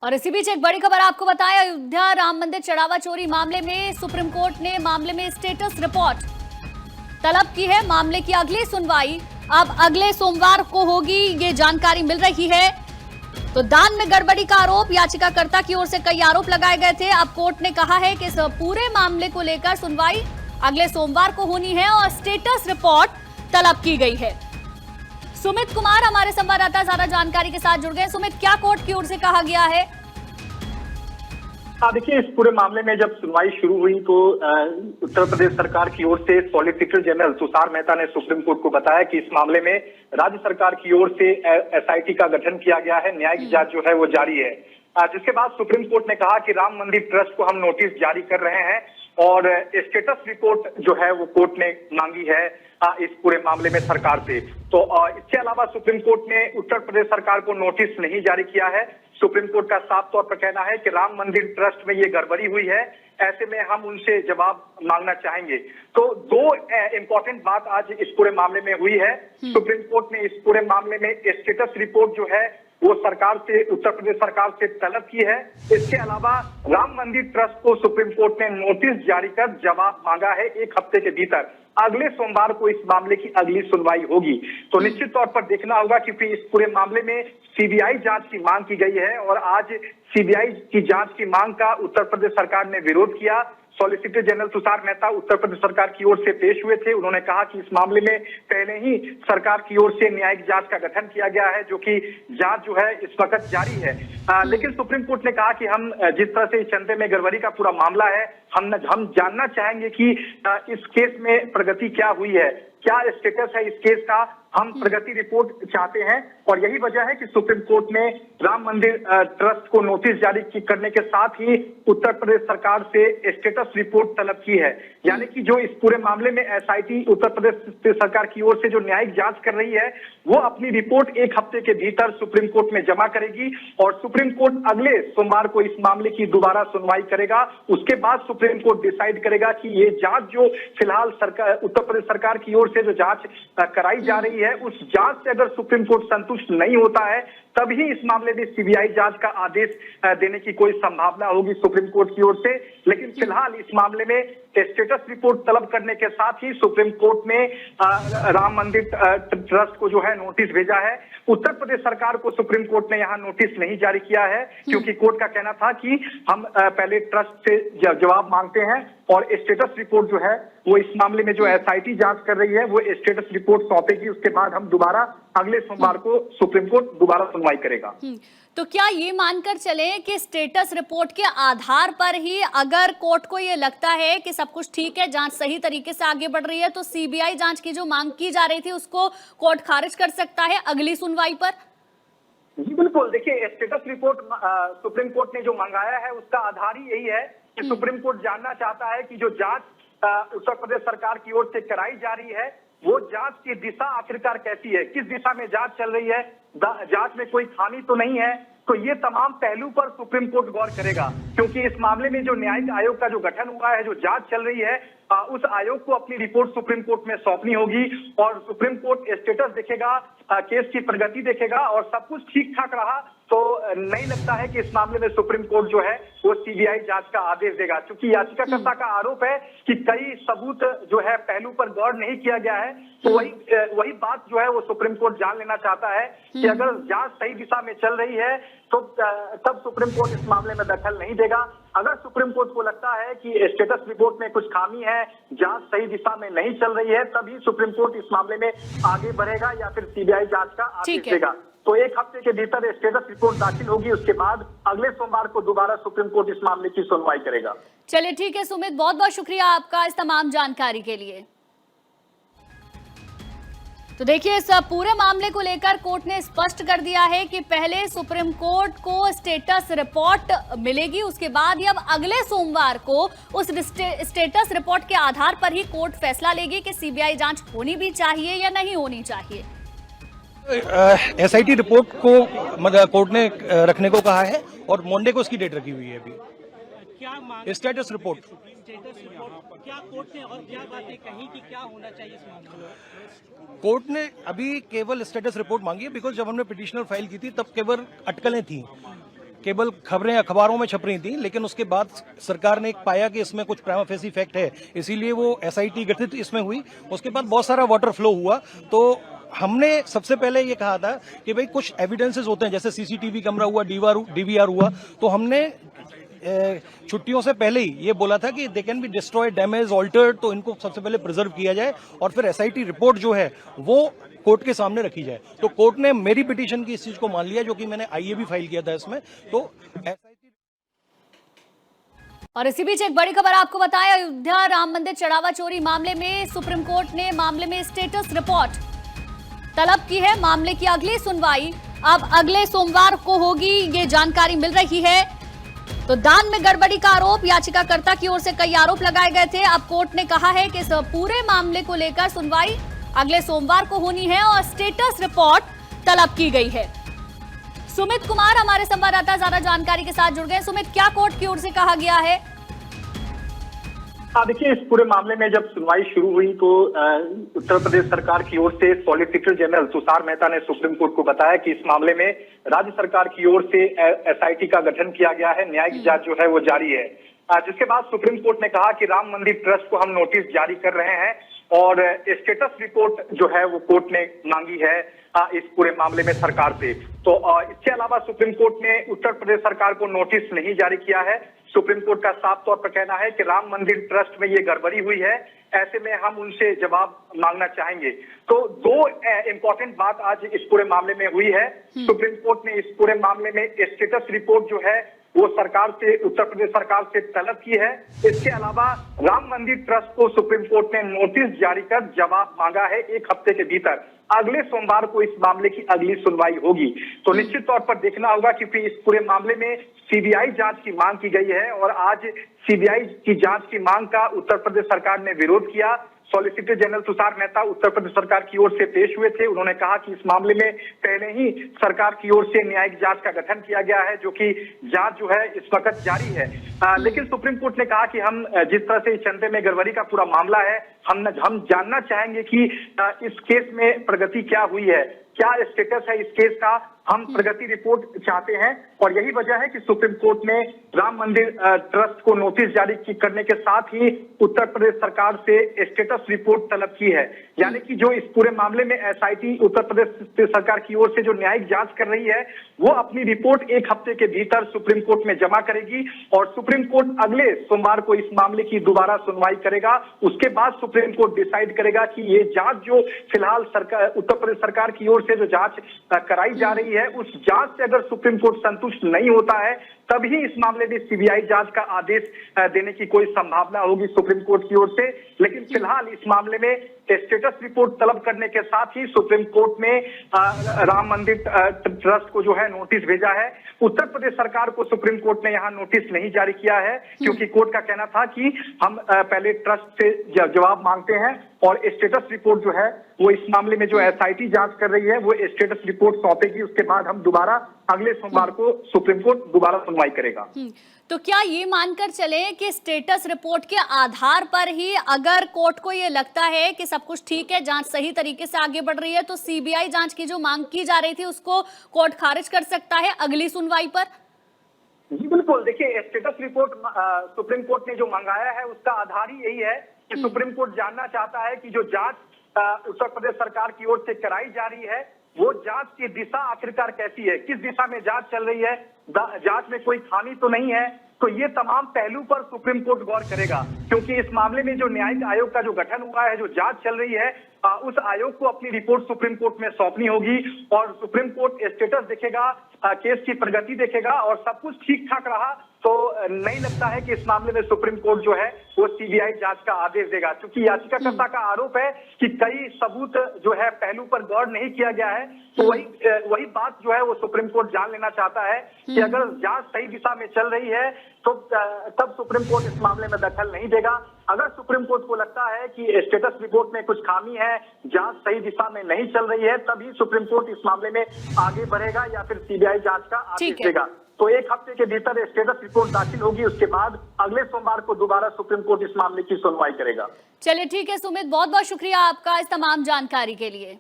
और इसी बीच एक बड़ी खबर आपको बताएं, अयोध्या राम मंदिर चढ़ावा चोरी मामले में सुप्रीम कोर्ट ने मामले में स्टेटस रिपोर्ट तलब की है। मामले की अगली सुनवाई अब अगले सोमवार को होगी, ये जानकारी मिल रही है। तो दान में गड़बड़ी का आरोप याचिकाकर्ता की ओर से कई आरोप लगाए गए थे। अब कोर्ट ने कहा है कि इस पूरे मामले को लेकर सुनवाई अगले सोमवार को होनी है और स्टेटस रिपोर्ट तलब की गई है। सुमित कुमार हमारे संवाददाता ज्यादा जानकारी के साथ जुड़ गए। सुमित, क्या कोर्ट की ओर से कहा गया है? देखिए, इस पूरे मामले में जब सुनवाई शुरू हुई तो उत्तर प्रदेश सरकार की ओर से सॉलिसिटर जनरल तुषार मेहता ने सुप्रीम कोर्ट को बताया कि इस मामले में राज्य सरकार की ओर से एसआईटी का गठन किया गया है, न्यायिक जांच जो है वो जारी है। जिसके बाद सुप्रीम कोर्ट ने कहा कि राम मंदिर ट्रस्ट को हम नोटिस जारी कर रहे हैं और स्टेटस रिपोर्ट जो है वो कोर्ट ने मांगी है इस पूरे मामले में सरकार से। तो इसके अलावा सुप्रीम कोर्ट ने उत्तर प्रदेश सरकार को नोटिस नहीं जारी किया है। सुप्रीम कोर्ट का साफ तौर पर कहना है कि राम मंदिर ट्रस्ट में ये गड़बड़ी हुई है, ऐसे में हम उनसे जवाब मांगना चाहेंगे। तो दो इंपॉर्टेंट बात आज इस पूरे मामले में हुई है। सुप्रीम कोर्ट ने इस पूरे मामले में स्टेटस रिपोर्ट जो है वो सरकार से, उत्तर प्रदेश सरकार से तलब की है। इसके अलावा राम मंदिर ट्रस्ट को सुप्रीम कोर्ट ने नोटिस जारी कर जवाब मांगा है 1 हफ्ते के भीतर। अगले सोमवार को इस मामले की अगली सुनवाई होगी। तो निश्चित तौर पर देखना होगा, क्योंकि इस पूरे मामले में सीबीआई जांच की मांग की गई है और आज सीबीआई की जांच की मांग का उत्तर प्रदेश सरकार ने विरोध किया। सॉलिसिटर जनरल तुषार मेहता उत्तर प्रदेश सरकार की ओर से पेश हुए थे। उन्होंने कहा कि इस मामले में पहले ही सरकार की ओर से न्यायिक जांच का गठन किया गया है, जो कि जांच जो है इस वक्त जारी है। लेकिन सुप्रीम कोर्ट ने कहा कि हम जिस तरह से इस चंदे में गड़बड़ी का पूरा मामला है, हम जानना चाहेंगे कि इस केस में प्रगति क्या हुई है, क्या स्टेटस है इस केस का। हम प्रगति रिपोर्ट चाहते हैं और यही वजह है कि सुप्रीम कोर्ट ने राम मंदिर ट्रस्ट को नोटिस जारी करने के साथ ही उत्तर प्रदेश सरकार से स्टेटस रिपोर्ट तलब की है। यानी कि जो इस पूरे मामले में एसआईटी उत्तर प्रदेश सरकार की ओर से जो न्यायिक जांच कर रही है, वो अपनी रिपोर्ट 1 हफ्ते के भीतर सुप्रीम कोर्ट में जमा करेगी और सुप्रीम कोर्ट अगले सोमवार को इस मामले की दोबारा सुनवाई करेगा। उसके बाद सुप्रीम कोर्ट डिसाइड करेगा कि ये जांच जो फिलहाल सरकार, उत्तर प्रदेश सरकार की ओर से जो जांच कराई जा रही है, उस जांच से अगर सुप्रीम कोर्ट संतुष्ट नहीं होता है, तभी इस मामले में सीबीआई जांच का आदेश देने की कोई संभावना होगी सुप्रीम कोर्ट की ओर से। लेकिन फिलहाल इस मामले में स्टेटस रिपोर्ट तलब करने के साथ ही सुप्रीम कोर्ट ने राम मंदिर ट्रस्ट को जो है नोटिस भेजा है। उत्तर प्रदेश सरकार को सुप्रीम कोर्ट ने यहाँ नोटिस नहीं जारी किया है, क्योंकि कोर्ट का कहना था कि हम पहले ट्रस्ट से जवाब मांगते हैं और स्टेटस रिपोर्ट जो है वो इस मामले में जो एसआईटी जांच कर रही है वो स्टेटस रिपोर्ट सौंपेगी। उसके बाद हम दोबारा अगले सोमवार को सुप्रीम कोर्ट दोबारा सुनवाई करेगा। तो क्या ये मानकर चले कि स्टेटस रिपोर्ट के आधार पर ही अगर कोर्ट को ये लगता है कि सब कुछ ठीक है, जांच सही तरीके से आगे बढ़ रही है, तो सीबीआई जांच की जो मांग की जा रही थी उसको कोर्ट खारिज कर सकता है अगली सुनवाई पर? जी बिल्कुल। देखिए, स्टेटस रिपोर्ट सुप्रीम कोर्ट ने जो मंगाया है उसका आधार ही यही है कि सुप्रीम कोर्ट जानना चाहता है कि जो जांच उत्तर प्रदेश सरकार की ओर से कराई जा रही है, वो जांच की दिशा आखिरकार कैसी है, किस दिशा में जांच चल रही है, जांच में कोई खामी तो नहीं है। तो ये तमाम पहलू पर सुप्रीम कोर्ट गौर करेगा, क्योंकि इस मामले में जो न्यायिक आयोग का जो गठन हुआ है, जो जांच चल रही है, उस आयोग को अपनी रिपोर्ट सुप्रीम कोर्ट में सौंपनी होगी और सुप्रीम कोर्ट स्टेटस देखेगा, केस की प्रगति देखेगा और सब कुछ ठीक ठाक रहा तो नहीं लगता है कि इस मामले में सुप्रीम कोर्ट जो है वो सीबीआई जांच का आदेश देगा। क्योंकि याचिकाकर्ता का आरोप है कि कई सबूत जो है पहलू पर गौर नहीं किया गया है। तो वही बात जो है वो सुप्रीम कोर्ट जान लेना चाहता है कि अगर जांच सही दिशा में चल रही है तो तब सुप्रीम कोर्ट इस मामले में दखल नहीं देगा। अगर सुप्रीम कोर्ट को लगता है कि स्टेटस रिपोर्ट में कुछ खामी है, जांच सही दिशा में नहीं चल रही है, तभी सुप्रीम कोर्ट इस मामले में आगे बढ़ेगा या फिर सीबीआई जांच का आदेश देगा। तो 1 हफ्ते के भीतर स्टेटस रिपोर्ट दाखिल होगी। उसके बाद अगले सोमवार को दोबारा सुप्रीम कोर्ट इस मामले की सुनवाई करेगा। चलिए ठीक है सुमित, बहुत बहुत शुक्रिया आपका इस तमाम जानकारी के लिए। तो देखिए, इस पूरे मामले को लेकर कोर्ट ने स्पष्ट कर दिया है कि पहले सुप्रीम कोर्ट को स्टेटस रिपोर्ट मिलेगी, उसके बाद अब अगले सोमवार को उस स्टेटस रिपोर्ट के आधार पर ही कोर्ट फैसला लेगी कि सीबीआई जांच होनी भी चाहिए या नहीं होनी चाहिए। एसआईटी रिपोर्ट को कोर्ट ने रखने को कहा है और मंडे को उसकी डेट रखी हुई है। अभी क्या स्टेटस रिपोर्ट क्या कोर्ट ने और क्या बातें कही कि क्या होना चाहिए इस मामले में? कोर्ट ने अभी केवल स्टेटस रिपोर्ट मांगी है, बिकॉज जब हमने पिटिशनर फाइल की थी तब केवल अटकलें थी। केवल खबरें अखबारों में छप रही थी, लेकिन उसके बाद सरकार ने एक पाया कि इसमें कुछ प्राइमा फेसी फैक्ट है, इसीलिए वो एसआईटी गठित इसमें हुई। उसके बाद बहुत सारा वाटर फ्लो हुआ, तो हमने सबसे पहले ये कहा था कि भाई कुछ एविडेंसेस होते हैं, जैसे सीसीटीवी कैमरा हुआ, डीवीआर हुआ, तो हमने छुट्टियों से पहले ही ये बोला था कि they can be destroyed, damage, altered, तो इनको सबसे पहले प्रिजर्व किया जाए और फिर एसआईटी रिपोर्ट जो है वो कोर्ट के सामने रखी जाए। तो कोर्ट ने मेरी पिटीशन की इस चीज को मान लिया, जो कि मैंने आईए भी फाइल किया था इसमें। तो और इसी बीच एक बड़ी खबर आपको बताएं, अयोध्या राम मंदिर चढ़ावा चोरी मामले में सुप्रीम कोर्ट ने मामले में स्टेटस रिपोर्ट तलब की है। मामले की अगली सुनवाई अब अगले सोमवार को होगी, ये जानकारी मिल रही है। तो दान में गड़बड़ी का आरोप, याचिकाकर्ता की ओर से कई आरोप लगाए गए थे। अब कोर्ट ने कहा है कि इस पूरे मामले को लेकर सुनवाई अगले सोमवार को होनी है और स्टेटस रिपोर्ट तलब की गई है। सुमित कुमार हमारे संवाददाता ज्यादा जानकारी के साथ जुड़ गए। सुमित, क्या कोर्ट की ओर से कहा गया है? देखिए, इस पूरे मामले में जब सुनवाई शुरू हुई तो उत्तर प्रदेश सरकार की ओर से सॉलिसिटर जनरल तुषार मेहता ने सुप्रीम कोर्ट को बताया कि इस मामले में राज्य सरकार की ओर से एसआईटी का गठन किया गया है, न्यायिक जांच जो है वो जारी है। जिसके बाद सुप्रीम कोर्ट ने कहा कि राम मंदिर ट्रस्ट को हम नोटिस जारी कर रहे हैं और स्टेटस रिपोर्ट जो है वो कोर्ट ने मांगी है इस पूरे मामले में सरकार से। तो इसके अलावा सुप्रीम कोर्ट ने उत्तर प्रदेश सरकार को नोटिस नहीं जारी किया है। सुप्रीम कोर्ट का साफ तौर पर कहना है कि राम मंदिर ट्रस्ट में ये गड़बड़ी हुई है, ऐसे में हम उनसे जवाब मांगना चाहेंगे। तो दो इंपॉर्टेंट बात आज इस पूरे मामले में हुई है। सुप्रीम कोर्ट ने इस पूरे मामले में स्टेटस रिपोर्ट जो है वो सरकार से, उत्तर प्रदेश सरकार से तलब की है। इसके अलावा राम मंदिर ट्रस्ट को सुप्रीम कोर्ट ने नोटिस जारी कर जवाब मांगा है 1 हफ्ते के भीतर। अगले सोमवार को इस मामले की अगली सुनवाई होगी। तो निश्चित तौर पर देखना होगा, क्योंकि इस पूरे मामले में सीबीआई जांच की मांग की गई है और आज सीबीआई की जांच की मांग का उत्तर प्रदेश सरकार ने विरोध किया। सॉलिसिटर जनरल तुषार मेहता उत्तर प्रदेश सरकार की ओर से पेश हुए थे। उन्होंने कहा कि इस मामले में पहले ही सरकार की ओर से न्यायिक जांच का गठन किया गया है, जो कि जांच जो है इस वक्त जारी है। लेकिन सुप्रीम कोर्ट ने कहा कि हम जिस तरह से चंदे में गड़बड़ी का पूरा मामला है, हम जानना चाहेंगे कि इस केस में प्रगति क्या हुई है, क्या स्टेटस है इस केस का। हम प्रगति रिपोर्ट चाहते हैं और यही वजह है कि सुप्रीम कोर्ट ने राम मंदिर ट्रस्ट को नोटिस जारी करने के साथ ही उत्तर प्रदेश सरकार से स्टेटस रिपोर्ट तलब की है। यानी कि जो इस पूरे मामले में एसआईटी उत्तर प्रदेश सरकार की ओर से जो न्यायिक जांच कर रही है, वो अपनी रिपोर्ट 1 हफ्ते के भीतर सुप्रीम कोर्ट में जमा करेगी और सुप्रीम कोर्ट अगले सोमवार को इस मामले की दोबारा सुनवाई करेगा। उसके बाद सुप्रीम कोर्ट डिसाइड करेगा कि ये जांच जो फिलहाल सरकार, उत्तर प्रदेश सरकार की ओर से जो जांच कराई जा रही है, उस जांच से अगर सुप्रीम कोर्ट संतुष्ट नहीं होता है, तभी इस मामले में सीबीआई जांच का आदेश देने की कोई संभावना होगी सुप्रीम कोर्ट की ओर से। लेकिन फिलहाल इस मामले में स्टेटस रिपोर्ट तलब करने के साथ ही सुप्रीम कोर्ट ने राम मंदिर ट्रस्ट को जो है नोटिस भेजा है। उत्तर प्रदेश सरकार को सुप्रीम कोर्ट ने यहाँ नोटिस नहीं जारी किया है, क्योंकि कोर्ट का कहना था कि हम पहले ट्रस्ट से जवाब मांगते हैं और स्टेटस रिपोर्ट जो है वो इस मामले में जो एसआईटी जांच कर रही है वो स्टेटस रिपोर्ट सौंपेगी। उसके बाद हम दोबारा अगले सोमवार को सुप्रीम कोर्ट दोबारा सुनवाई करेगा। तो क्या ये मानकर चले कि स्टेटस रिपोर्ट के आधार पर ही अगर कोर्ट को ये लगता है कि सब कुछ ठीक है, जांच सही तरीके से आगे बढ़ रही है, तो सीबीआई जांच की जो मांग की जा रही थी उसको कोर्ट खारिज कर सकता है अगली सुनवाई पर? जी बिल्कुल। देखिए, स्टेटस रिपोर्ट सुप्रीम कोर्ट ने जो मंगाया है उसका आधार ही यही है कि सुप्रीम कोर्ट जानना चाहता है कि जो जांच उत्तर प्रदेश सरकार की ओर से कराई जा रही है वो जांच की दिशा आखिरकार कैसी है, किस दिशा में जांच चल रही है, जांच में कोई खामी तो नहीं है। तो ये तमाम पहलू पर सुप्रीम कोर्ट गौर करेगा, क्योंकि इस मामले में जो न्यायिक आयोग का जो गठन हुआ है, जो जांच चल रही है, उस आयोग को अपनी रिपोर्ट सुप्रीम कोर्ट में सौंपनी होगी और सुप्रीम कोर्ट स्टेटस देखेगा, केस की प्रगति देखेगा और सब कुछ ठीक ठाक रहा तो नहीं लगता है कि इस मामले में सुप्रीम कोर्ट जो है वो सीबीआई जांच का आदेश देगा। क्योंकि याचिकाकर्ता का आरोप है कि कई सबूत जो है पहलू पर गौर नहीं किया गया है। तो वही बात जो है वो सुप्रीम कोर्ट जान लेना चाहता है कि अगर जांच सही दिशा में चल रही है तो तब सुप्रीम कोर्ट इस मामले में दखल नहीं देगा। अगर सुप्रीम कोर्ट को लगता है कि स्टेटस रिपोर्ट में कुछ खामी है, जांच सही दिशा में नहीं चल रही है, तभी सुप्रीम कोर्ट इस मामले में आगे बढ़ेगा या फिर सीबीआई जांच का आदेश देगा। तो 1 हफ्ते के भीतर स्टेटस रिपोर्ट दाखिल होगी। उसके बाद अगले सोमवार को दोबारा सुप्रीम कोर्ट इस मामले की सुनवाई करेगा। चलिए ठीक है सुमित, बहुत बहुत शुक्रिया आपका इस तमाम जानकारी के लिए।